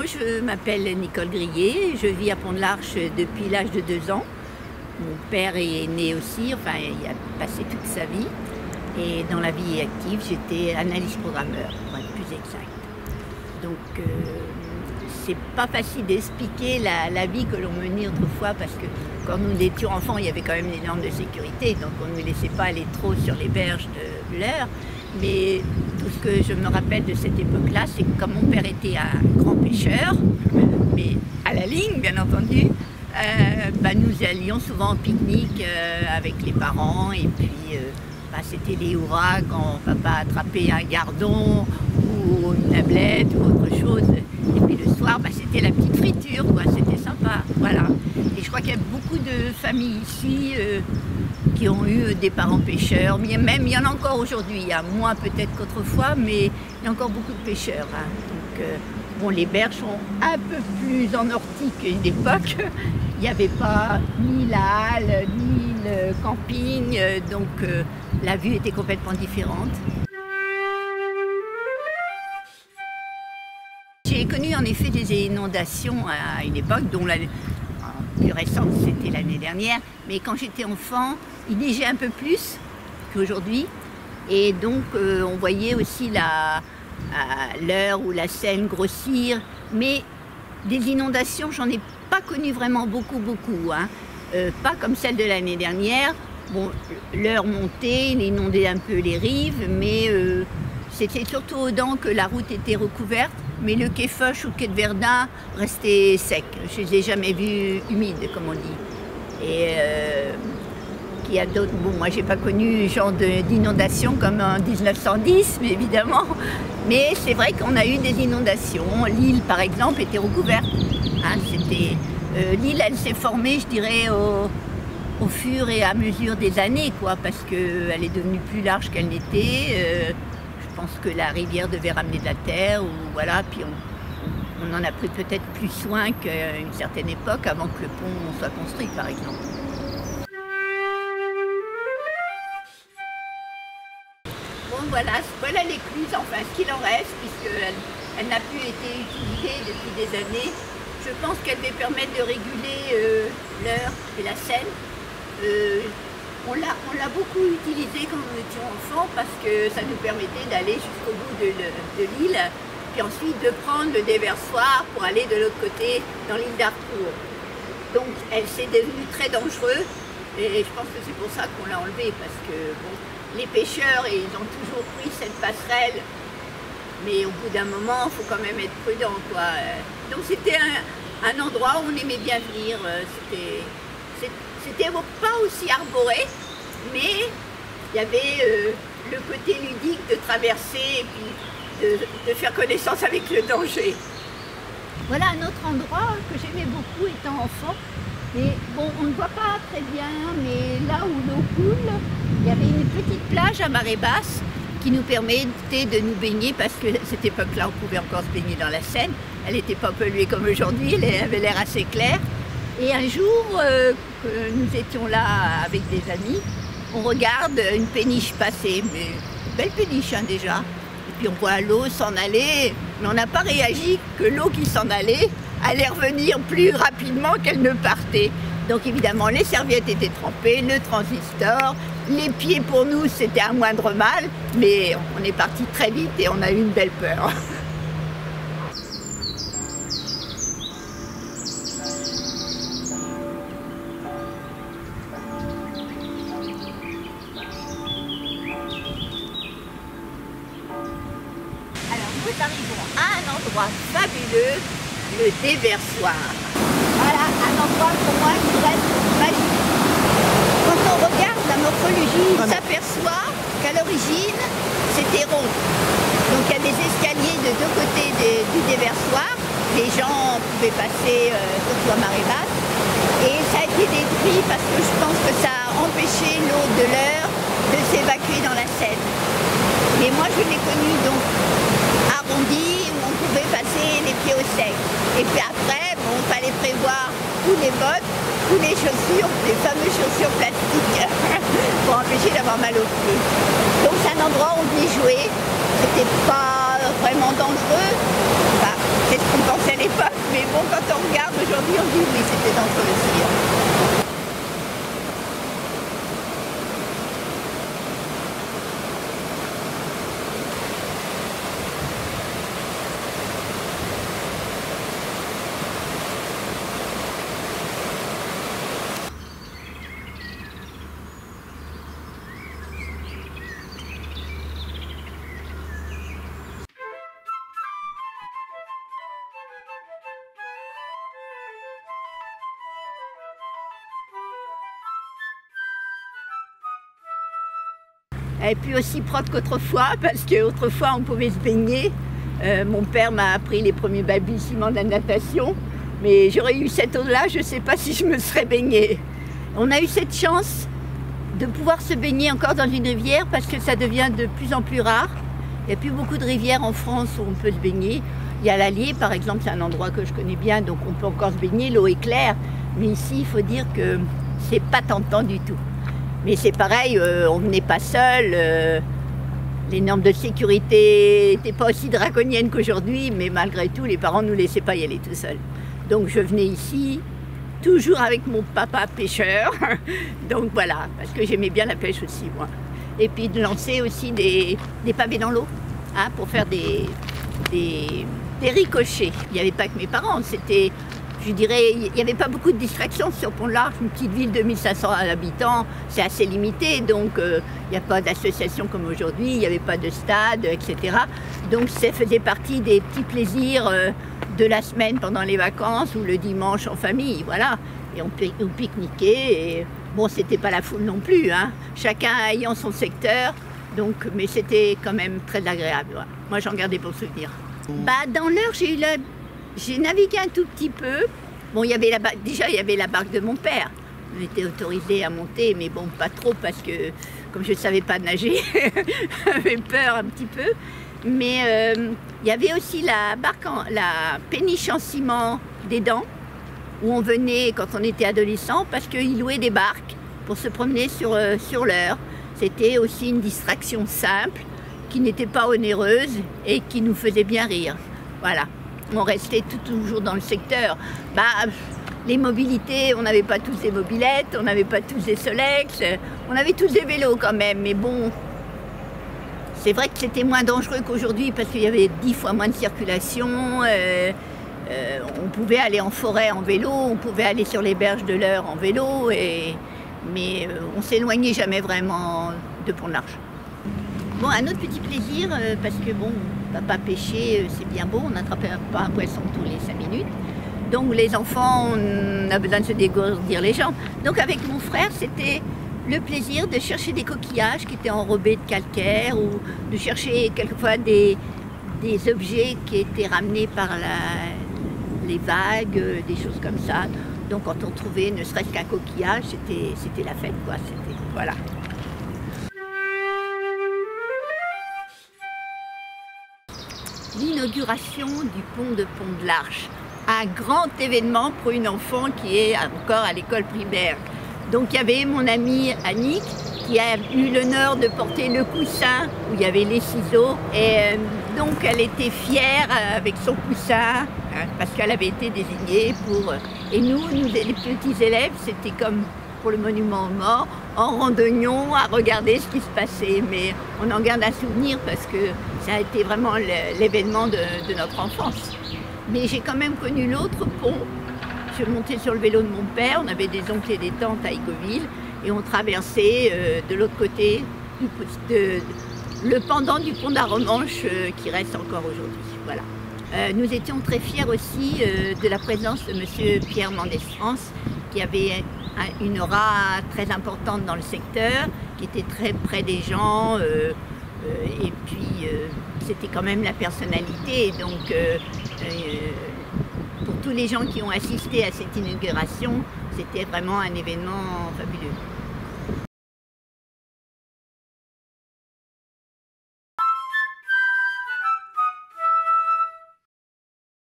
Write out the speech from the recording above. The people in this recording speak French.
je m'appelle Nicole Grillet, je vis à Pont-de-l'Arche depuis l'âge de 2 ans. Mon père est né aussi, enfin il a passé toute sa vie. Et dans la vie active, j'étais analyste programmeur, pour être plus exact. Donc c'est pas facile d'expliquer la vie que l'on menait autrefois parce que quand nous étions enfants, il y avait quand même des normes de sécurité, donc on ne me laissait pas aller trop sur les berges de l'Eure. Mais tout ce que je me rappelle de cette époque-là, c'est que comme mon père était un grand pêcheur, mais à la ligne bien entendu, nous allions souvent en pique-nique avec les parents et puis c'était les hurrahs quand papa attrapait un gardon ou une ablette ou autre chose. Et puis le soir, c'était la petite friture, quoi. C'était sympa, voilà. Et je crois qu'il y a beaucoup de familles ici qui ont eu des parents pêcheurs. Mais même, il y en a encore aujourd'hui, il y a moins peut-être qu'autrefois, mais il y a encore beaucoup de pêcheurs. Hein. Donc, bon, les berges sont un peu plus en ortie qu'à une époque. Il n'y avait pas ni la halle, ni le camping, donc la vue était complètement différente. J'ai connu en effet des inondations à une époque, dont la plus récente c'était l'année dernière, mais quand j'étais enfant, il neigeait un peu plus qu'aujourd'hui, et donc on voyait aussi l'Eure ou la Seine grossir, mais des inondations, j'en ai pas connu vraiment beaucoup, hein. Pas comme celle de l'année dernière. Bon, l'Eure montait, il inondait un peu les rives, mais c'était surtout aux Dents que la route était recouverte, mais le quai Foch ou le quai de Verdun restait sec. Je ne les ai jamais vus humides, comme on dit. Et qu'il y a d'autres. Bon, moi, j'ai pas connu ce genre d'inondation comme en 1910, mais évidemment. Mais c'est vrai qu'on a eu des inondations. L'île, par exemple, était recouverte. Hein, l'île, elle s'est formée, je dirais, au fur et à mesure des années, quoi, parce qu'elle est devenue plus large qu'elle n'était. Je pense que la rivière devait ramener de la terre, ou voilà, puis on en a pris peut-être plus soin qu'à une certaine époque, avant que le pont soit construit, par exemple. Bon, voilà l'écluse, enfin, ce qu'il en reste, puisqu'elle n'a plus été utilisée depuis des années. Je pense qu'elle va permettre de réguler l'Eure et la Seine. On l'a beaucoup utilisée quand nous étions enfants parce que ça nous permettait d'aller jusqu'au bout de l'île, puis ensuite de prendre le déversoir pour aller de l'autre côté dans l'île d'Harcourt. Donc elle s'est devenue très dangereuse et je pense que c'est pour ça qu'on l'a enlevée parce que bon, les pêcheurs ils ont toujours pris cette passerelle, mais au bout d'un moment il faut quand même être prudent, quoi. Donc c'était un endroit où on aimait bien venir. C'était pas aussi arboré, mais il y avait le côté ludique de traverser et puis de faire connaissance avec le danger. Voilà un autre endroit que j'aimais beaucoup étant enfant. Et bon, on ne voit pas très bien, mais là où l'eau coule, il y avait une petite plage à marée basse qui nous permettait de nous baigner parce que à cette époque-là, on pouvait encore se baigner dans la Seine. Elle n'était pas polluée comme aujourd'hui, elle avait l'air assez claire. Et un jour, que nous étions là avec des amis, on regarde une péniche passer, mais une belle péniche hein, déjà. Et puis on voit l'eau s'en aller, mais on n'a pas réagi que l'eau qui s'en allait allait revenir plus rapidement qu'elle ne partait. Donc évidemment, les serviettes étaient trempées, le transistor, les pieds pour nous c'était un moindre mal, mais on est parti très vite et on a eu une belle peur. Nous arrivons à un endroit fabuleux, le déversoir. Voilà, un endroit pour moi qui reste magique. Quand on regarde la morphologie, on s'aperçoit qu'à l'origine, c'était rond. Donc il y a des escaliers de deux côtés du déversoir. Les gens pouvaient passer surtout à marée basse. Et ça a été détruit parce que je pense que ça a empêché l'eau de l'Eure de s'évacuer dans la Seine. Mais moi je l'ai connu donc arrondi, où on pouvait passer les pieds au sec. Et puis après, bon, il fallait prévoir tous les bottes, tous les chaussures, les fameuses chaussures plastiques, pour empêcher d'avoir mal aux pieds. Donc c'est un endroit où on venait jouer. C'était pas vraiment dangereux. Enfin, c'est ce qu'on l'ancienne époque, mais bon, quand on regarde aujourd'hui, on dit oui, c'était dangereux aussi. Elle est plus aussi propre qu'autrefois, parce qu'autrefois on pouvait se baigner. Mon père m'a appris les premiers balbutiements de la natation, mais j'aurais eu cette eau-là, je ne sais pas si je me serais baignée. On a eu cette chance de pouvoir se baigner encore dans une rivière, parce que ça devient de plus en plus rare. Il n'y a plus beaucoup de rivières en France où on peut se baigner. Il y a l'Allier, par exemple, c'est un endroit que je connais bien, donc on peut encore se baigner, l'eau est claire. Mais ici, il faut dire que c'est pas tentant du tout. Mais c'est pareil, on venait pas seul, les normes de sécurité n'étaient pas aussi draconiennes qu'aujourd'hui, mais malgré tout, les parents ne nous laissaient pas y aller tout seuls. Donc je venais ici, toujours avec mon papa pêcheur, donc voilà, parce que j'aimais bien la pêche aussi, moi. Et puis de lancer aussi des pavés dans l'eau, hein, pour faire des ricochets. Il n'y avait pas que mes parents, c'était... Je dirais, il n'y avait pas beaucoup de distractions sur Pont-de-l'Arche, une petite ville de 1500 habitants, c'est assez limité, donc il n'y a pas d'association comme aujourd'hui, il n'y avait pas de stade, etc. Donc ça faisait partie des petits plaisirs de la semaine pendant les vacances ou le dimanche en famille, voilà. Et on pique-niquait, et bon, c'était pas la foule non plus, hein. Chacun ayant son secteur, donc, mais c'était quand même très agréable. Voilà. Moi, j'en gardais pour souvenir. Dans l'Eure, j'ai navigué un tout petit peu. Bon, il y avait déjà, il y avait la barque de mon père. On était autorisé à monter, mais bon, pas trop, parce que, comme je ne savais pas nager, j'avais peur un petit peu. Mais il y avait aussi la péniche en ciment des Dents, où on venait quand on était adolescent, parce qu'ils louaient des barques pour se promener sur l'Eure. C'était aussi une distraction simple, qui n'était pas onéreuse et qui nous faisait bien rire. Voilà. On restait toujours dans le secteur. Les mobilités, on n'avait pas tous des mobilettes, on n'avait pas tous des Solex, on avait tous des vélos quand même, mais bon, c'est vrai que c'était moins dangereux qu'aujourd'hui parce qu'il y avait 10 fois moins de circulation, on pouvait aller en forêt en vélo, on pouvait aller sur les berges de l'Eure en vélo, mais on ne s'éloignait jamais vraiment de Pont-de-l'Arche. Bon, un autre petit plaisir, parce que bon, papa pêcher, c'est bien beau, on n'attrape pas un poisson tous les 5 minutes. Donc les enfants, on a besoin de se dégourdir les jambes. Donc avec mon frère, c'était le plaisir de chercher des coquillages qui étaient enrobés de calcaire ou de chercher quelquefois des objets qui étaient ramenés par les vagues, des choses comme ça. Donc quand on trouvait ne serait-ce qu'un coquillage, c'était la fête, quoi. Voilà. L'inauguration du pont de Pont-de-l'Arche. Un grand événement pour une enfant qui est encore à l'école primaire. Donc il y avait mon amie Annick qui a eu l'honneur de porter le coussin où il y avait les ciseaux. Et donc elle était fière avec son coussin, hein, parce qu'elle avait été désignée pour... Et nous les petits élèves, c'était comme pour le monument aux morts, en randonnion à regarder ce qui se passait. Mais on en garde un souvenir parce que ça a été vraiment l'événement de notre enfance. Mais j'ai quand même connu l'autre pont. Je suis montée sur le vélo de mon père, on avait des oncles et des tantes à Égoville et on traversait de l'autre côté le pendant du pont d'Arromanches qui reste encore aujourd'hui. Voilà. Nous étions très fiers aussi de la présence de M. Pierre Mendès France qui avait une aura très importante dans le secteur, qui était très près des gens et puis c'était quand même la personnalité. Donc pour tous les gens qui ont assisté à cette inauguration, c'était vraiment un événement fabuleux.